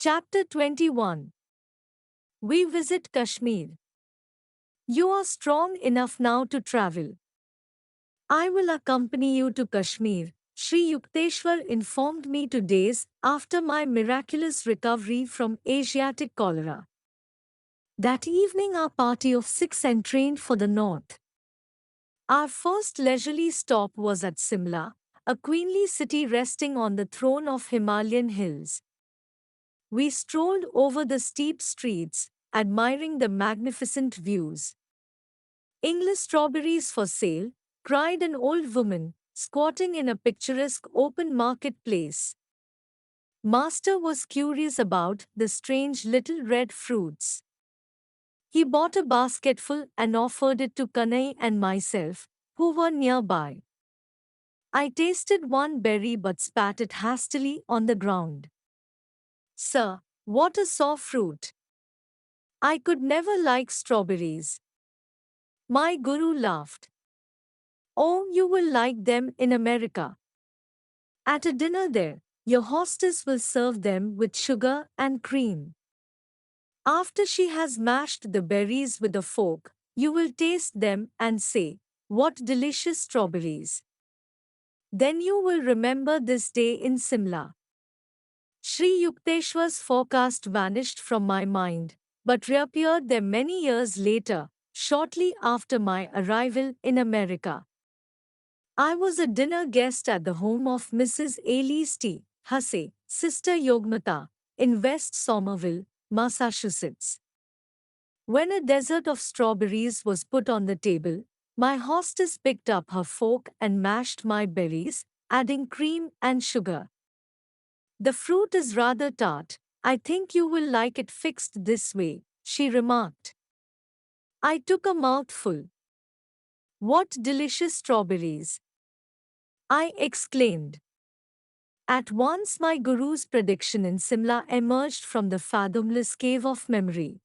Chapter 21. We visit Kashmir. You are strong enough now to travel. I will accompany you to Kashmir, Sri Yukteswar informed me 2 days after my miraculous recovery from Asiatic cholera. That evening our party of 6 entrained for the north. Our first leisurely stop was at Simla, a queenly city resting on the throne of Himalayan hills. We strolled over the steep streets, admiring the magnificent views. English strawberries for sale, cried an old woman, squatting in a picturesque open marketplace. Master was curious about the strange little red fruits. He bought a basketful and offered it to Kanai and myself, who were nearby. I tasted one berry but spat it hastily on the ground. Sir, what a sour fruit! I could never like strawberries. My guru laughed. Oh, you will like them in America. At a dinner there, your hostess will serve them with sugar and cream. After she has mashed the berries with a fork, you will taste them and say, "What delicious strawberries." Then you will remember this day in Simla. Sri Yukteswar's forecast vanished from my mind, but reappeared there many years later, shortly after my arrival in America. I was a dinner guest at the home of Mrs. Elise T. Hussey, Sister Yogmata, in West Somerville, Massachusetts. When a dessert of strawberries was put on the table, my hostess picked up her fork and mashed my berries, adding cream and sugar. The fruit is rather tart. I think you will like it fixed this way, she remarked. I took a mouthful. What delicious strawberries! I exclaimed. At once my guru's prediction in Simla emerged from the fathomless cave of memory.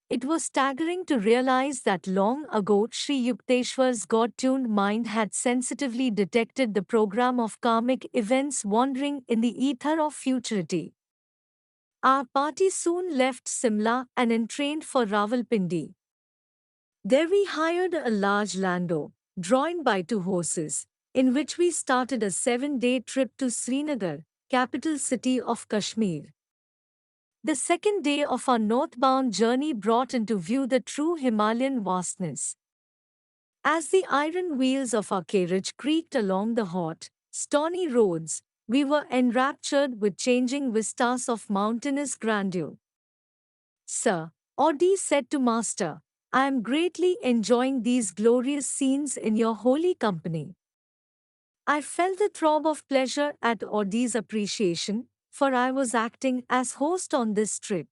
It was staggering to realize that long ago Sri Yukteswar's God-tuned mind had sensitively detected the program of karmic events wandering in the ether of futurity. Our party soon left Simla and entrained for Rawalpindi. There we hired a large landau, drawn by 2 horses, in which we started a 7-day trip to Srinagar, capital city of Kashmir. The second day of our northbound journey brought into view the true Himalayan vastness. As the iron wheels of our carriage creaked along the hot, stony roads, we were enraptured with changing vistas of mountainous grandeur. Sir, Audi said to Master, I am greatly enjoying these glorious scenes in your holy company. I felt a throb of pleasure at Audi's appreciation, for I was acting as host on this trip.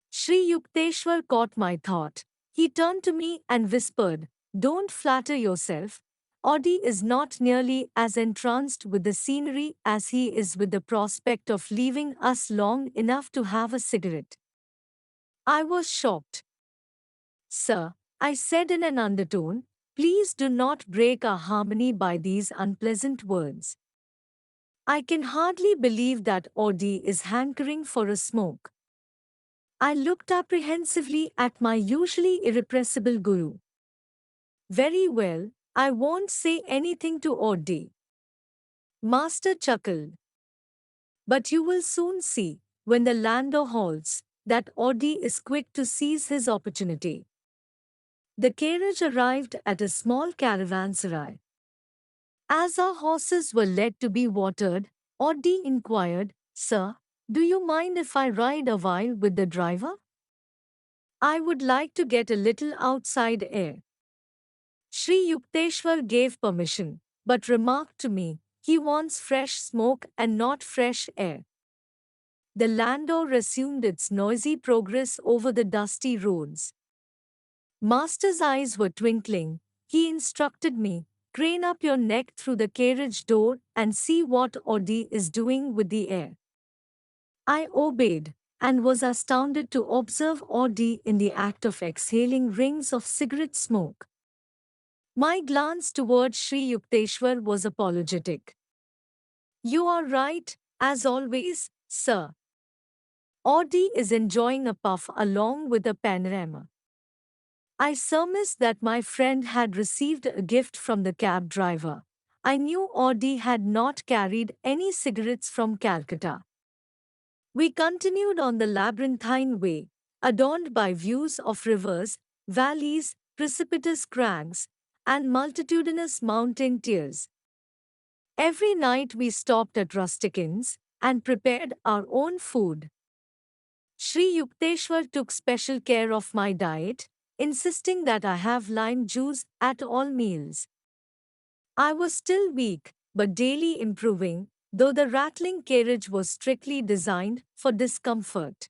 Sri Yukteswar caught my thought. He turned to me and whispered, Don't flatter yourself. Audi is not nearly as entranced with the scenery as he is with the prospect of leaving us long enough to have a cigarette. I was shocked. Sir, I said in an undertone, please do not break our harmony by these unpleasant words. I can hardly believe that Audi is hankering for a smoke. I looked apprehensively at my usually irrepressible guru. Very well, I won't say anything to Audi. Master chuckled. But you will soon see, when the landau halts, that Audi is quick to seize his opportunity. The carriage arrived at a small caravanserai. As our horses were led to be watered, Audi inquired, Sir, do you mind if I ride a while with the driver? I would like to get a little outside air. Sri Yukteswar gave permission, but remarked to me, he wants fresh smoke and not fresh air. The landau resumed its noisy progress over the dusty roads. Master's eyes were twinkling. He instructed me, crane up your neck through the carriage door and see what Audi is doing with the air. I obeyed, and was astounded to observe Audi in the act of exhaling rings of cigarette smoke. My glance toward Sri Yukteswar was apologetic. You are right, as always, sir. Audie is enjoying a puff along with a panorama. I surmised that my friend had received a gift from the cab driver. I knew Audie had not carried any cigarettes from Calcutta. We continued on the labyrinthine way, adorned by views of rivers, valleys, precipitous crags, and multitudinous mountain tiers. Every night we stopped at rustic inns and prepared our own food. Sri Yukteswar took special care of my diet, insisting that I have lime juice at all meals. I was still weak, but daily improving, though the rattling carriage was strictly designed for discomfort.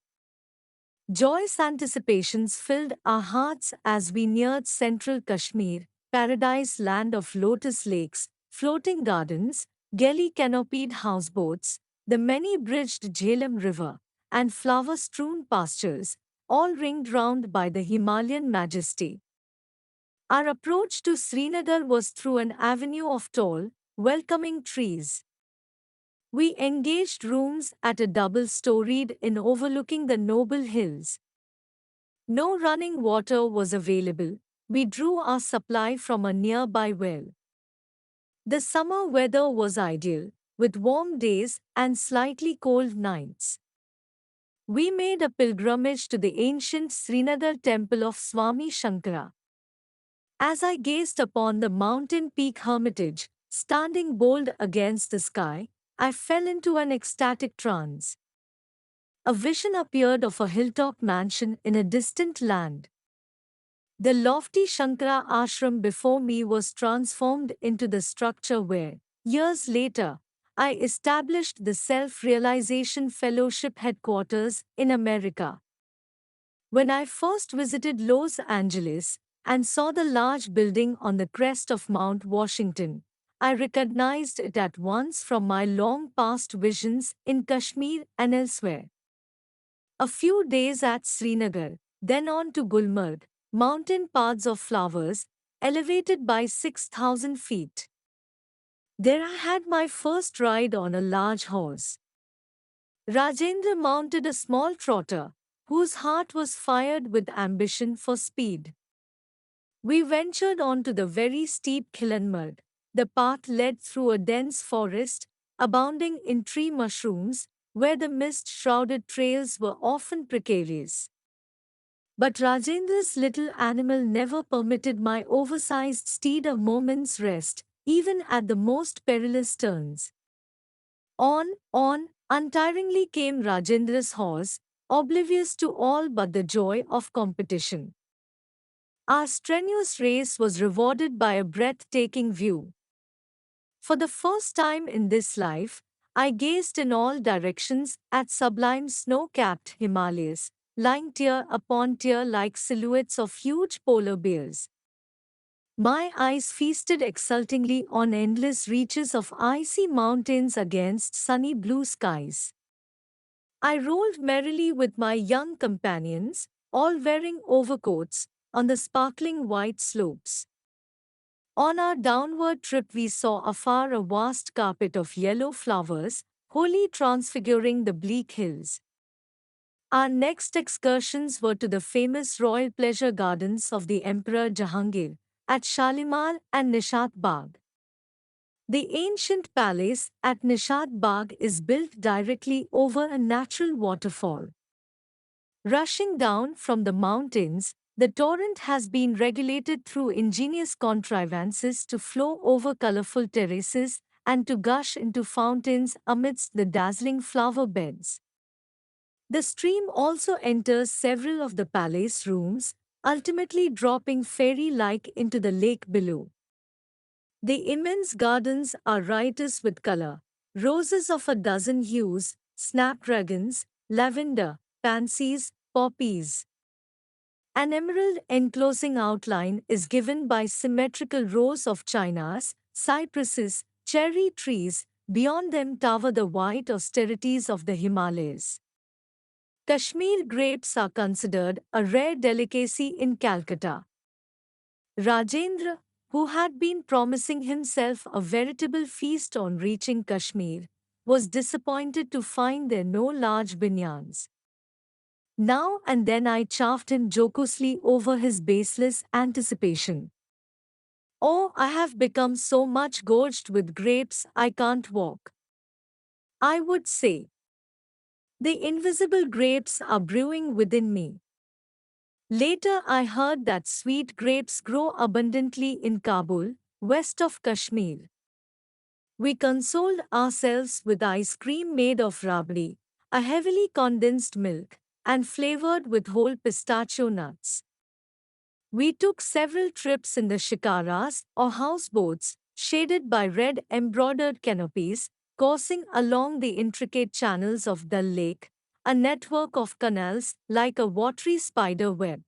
Joyous anticipations filled our hearts as we neared central Kashmir, paradise land of lotus lakes, floating gardens, gaily canopied houseboats, the many-bridged Jhelum River, and flower-strewn pastures, all ringed round by the Himalayan majesty. Our approach to Srinagar was through an avenue of tall, welcoming trees. We engaged rooms at a double-storied inn overlooking the noble hills. No running water was available. We drew our supply from a nearby well. The summer weather was ideal, with warm days and slightly cold nights. We made a pilgrimage to the ancient Srinagar temple of Swami Shankara. As I gazed upon the mountain peak hermitage, standing bold against the sky, I fell into an ecstatic trance. A vision appeared of a hilltop mansion in a distant land. The lofty Shankara ashram before me was transformed into the structure where, years later, I established the Self-Realization Fellowship headquarters in America. When I first visited Los Angeles and saw the large building on the crest of Mount Washington, I recognized it at once from my long past visions in Kashmir and elsewhere. A few days at Srinagar, then on to Gulmarg, mountain paths of flowers, elevated by 6,000 feet. There I had my first ride on a large horse. Rajendra mounted a small trotter, whose heart was fired with ambition for speed. We ventured on to the very steep Gulmarg. The path led through a dense forest, abounding in tree mushrooms, where the mist-shrouded trails were often precarious. But Rajendra's little animal never permitted my oversized steed a moment's rest, even at the most perilous turns. On, untiringly came Rajendra's horse, oblivious to all but the joy of competition. Our strenuous race was rewarded by a breathtaking view. For the first time in this life, I gazed in all directions at sublime snow-capped Himalayas, lying tier upon tier like silhouettes of huge polar bears. My eyes feasted exultingly on endless reaches of icy mountains against sunny blue skies. I rolled merrily with my young companions, all wearing overcoats, on the sparkling white slopes. On our downward trip, we saw afar a vast carpet of yellow flowers, wholly transfiguring the bleak hills. Our next excursions were to the famous royal pleasure gardens of the Emperor Jahangir, at Shalimar and Nishat Bagh. The ancient palace at Nishat Bagh is built directly over a natural waterfall. Rushing down from the mountains, the torrent has been regulated through ingenious contrivances to flow over colorful terraces and to gush into fountains amidst the dazzling flower beds. The stream also enters several of the palace rooms, ultimately dropping fairy-like into the lake below. The immense gardens are riotous with color. Roses of a dozen hues, snapdragons, lavender, pansies, poppies. An emerald enclosing outline is given by symmetrical rows of chinas, cypresses, cherry trees. Beyond them tower the white austerities of the Himalayas. Kashmir grapes are considered a rare delicacy in Calcutta. Rajendra, who had been promising himself a veritable feast on reaching Kashmir, was disappointed to find there no large binyans. Now and then I chaffed him jocosely over his baseless anticipation. Oh, I have become so much gorged with grapes I can't walk. I would say. The invisible grapes are brewing within me. Later, I heard that sweet grapes grow abundantly in Kabul, west of Kashmir. We consoled ourselves with ice cream made of rabdi, a heavily condensed milk, and flavored with whole pistachio nuts. We took several trips in the shikaras, or houseboats, shaded by red embroidered canopies, coursing along the intricate channels of Dal Lake, a network of canals like a watery spider web.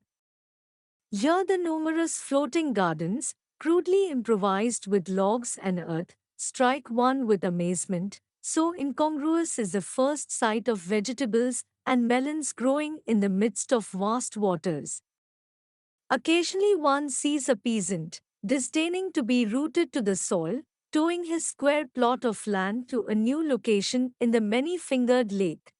Here the numerous floating gardens, crudely improvised with logs and earth, strike one with amazement, so incongruous is the first sight of vegetables and melons growing in the midst of vast waters. Occasionally one sees a peasant, disdaining to be rooted to the soil, towing his square plot of land to a new location in the many-fingered lake.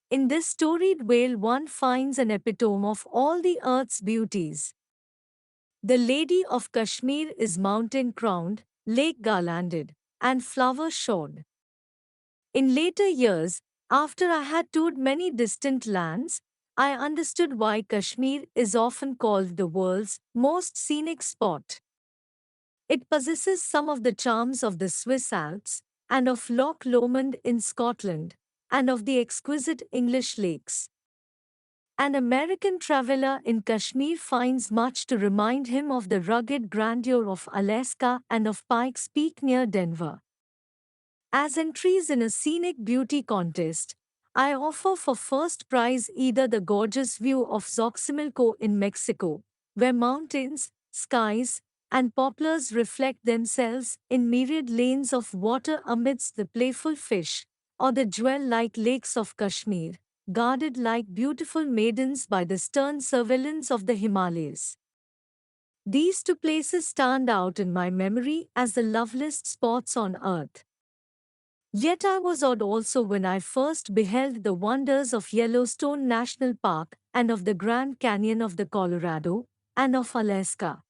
In this storied vale one finds an epitome of all the earth's beauties. The Lady of Kashmir is mountain-crowned, lake-garlanded, and flower-shod. In later years, after I had toured many distant lands, I understood why Kashmir is often called the world's most scenic spot. It possesses some of the charms of the Swiss Alps, and of Loch Lomond in Scotland, and of the exquisite English lakes. An American traveler in Kashmir finds much to remind him of the rugged grandeur of Alaska and of Pikes Peak near Denver. As entries in a scenic beauty contest, I offer for first prize either the gorgeous view of Xochimilco in Mexico, where mountains, skies, and poplars reflect themselves in myriad lanes of water amidst the playful fish, or the jewel-like lakes of Kashmir, guarded like beautiful maidens by the stern surveillance of the Himalayas. These two places stand out in my memory as the loveliest spots on earth. Yet I was awed also when I first beheld the wonders of Yellowstone National Park and of the Grand Canyon of the Colorado and of Alaska.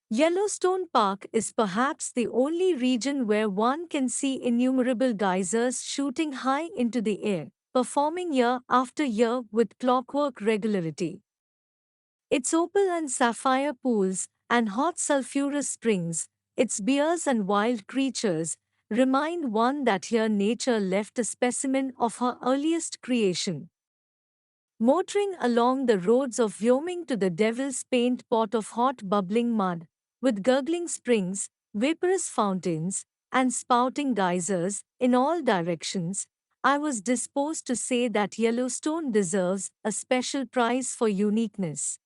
Yellowstone Park is perhaps the only region where one can see innumerable geysers shooting high into the air, performing year after year with clockwork regularity. Its opal and sapphire pools and hot sulphurous springs, its bears and wild creatures, remind one that here nature left a specimen of her earliest creation. Motoring along the roads of Wyoming to the Devil's Paint pot of hot bubbling mud, with gurgling springs, vaporous fountains, and spouting geysers in all directions, I was disposed to say that Yellowstone deserves a special prize for uniqueness.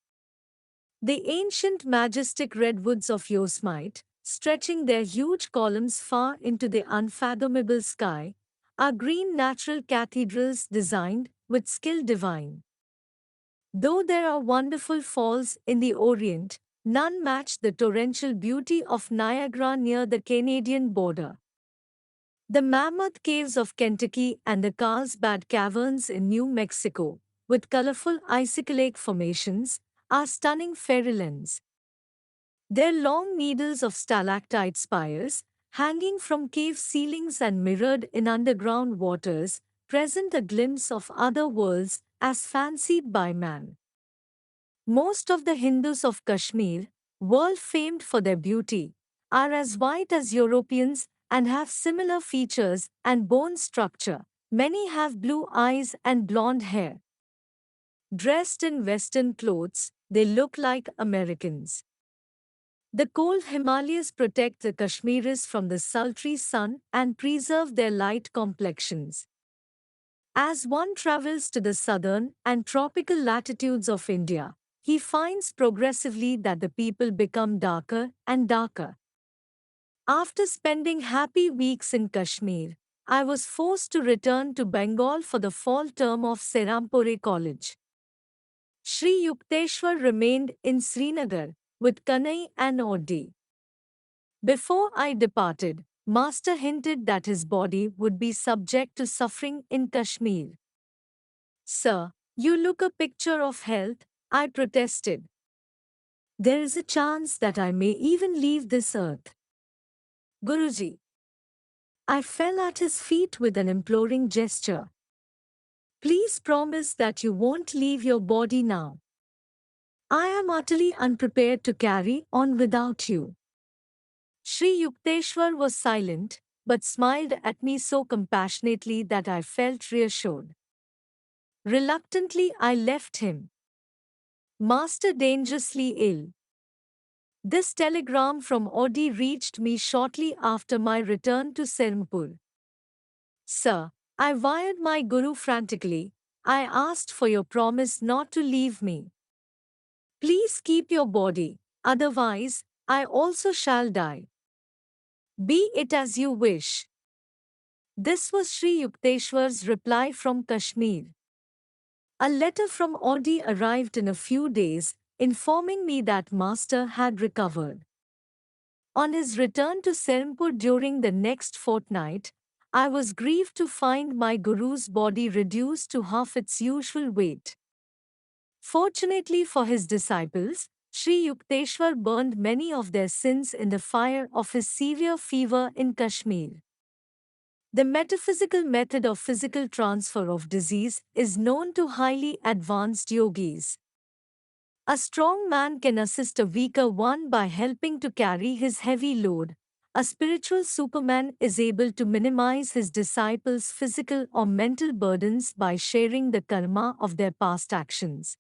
The ancient majestic redwoods of Yosemite, stretching their huge columns far into the unfathomable sky, are green natural cathedrals designed with skill divine. Though there are wonderful falls in the Orient, none match the torrential beauty of Niagara near the Canadian border. The Mammoth Caves of Kentucky and the Carlsbad Caverns in New Mexico, with colorful icicle lake formations, are stunning fairylands. Their long needles of stalactite spires, hanging from cave ceilings and mirrored in underground waters, present a glimpse of other worlds as fancied by man. Most of the Hindus of Kashmir, world famed for their beauty, are as white as Europeans and have similar features and bone structure. Many have blue eyes and blonde hair. Dressed in Western clothes, they look like Americans. The cold Himalayas protect the Kashmiris from the sultry sun and preserve their light complexions. As one travels to the southern and tropical latitudes of India, he finds progressively that the people become darker and darker. After spending happy weeks in Kashmir, I was forced to return to Bengal for the fall term of Serampore College. Sri Yukteswar remained in Srinagar with Kanai and Odi. Before I departed, Master hinted that his body would be subject to suffering in Kashmir. Sir, You look a picture of health, I protested. There is a chance that I may even leave this earth. Guruji. I fell at his feet with an imploring gesture. Please promise that you won't leave your body now. I am utterly unprepared to carry on without you. Sri Yukteswar was silent, but smiled at me so compassionately that I felt reassured. Reluctantly, I left him. Master dangerously ill. This telegram from Odi reached me shortly after my return to Serampur. Sir, I wired my Guru frantically. I asked for your promise not to leave me. Please keep your body, otherwise, I also shall die. Be it as you wish. This was Sri Yukteswar's reply from Kashmir. A letter from Odi arrived in a few days, informing me that Master had recovered. On his return to Serampur during the next fortnight, I was grieved to find my Guru's body reduced to half its usual weight. Fortunately for his disciples, Sri Yukteswar burned many of their sins in the fire of his severe fever in Kashmir. The metaphysical method of physical transfer of disease is known to highly advanced yogis. A strong man can assist a weaker one by helping to carry his heavy load. A spiritual superman is able to minimize his disciples' physical or mental burdens by sharing the karma of their past actions.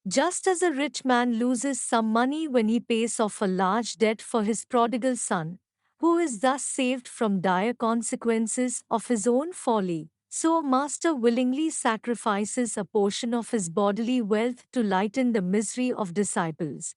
Just as a rich man loses some money when he pays off a large debt for his prodigal son, who is thus saved from dire consequences of his own folly, so a master willingly sacrifices a portion of his bodily wealth to lighten the misery of disciples.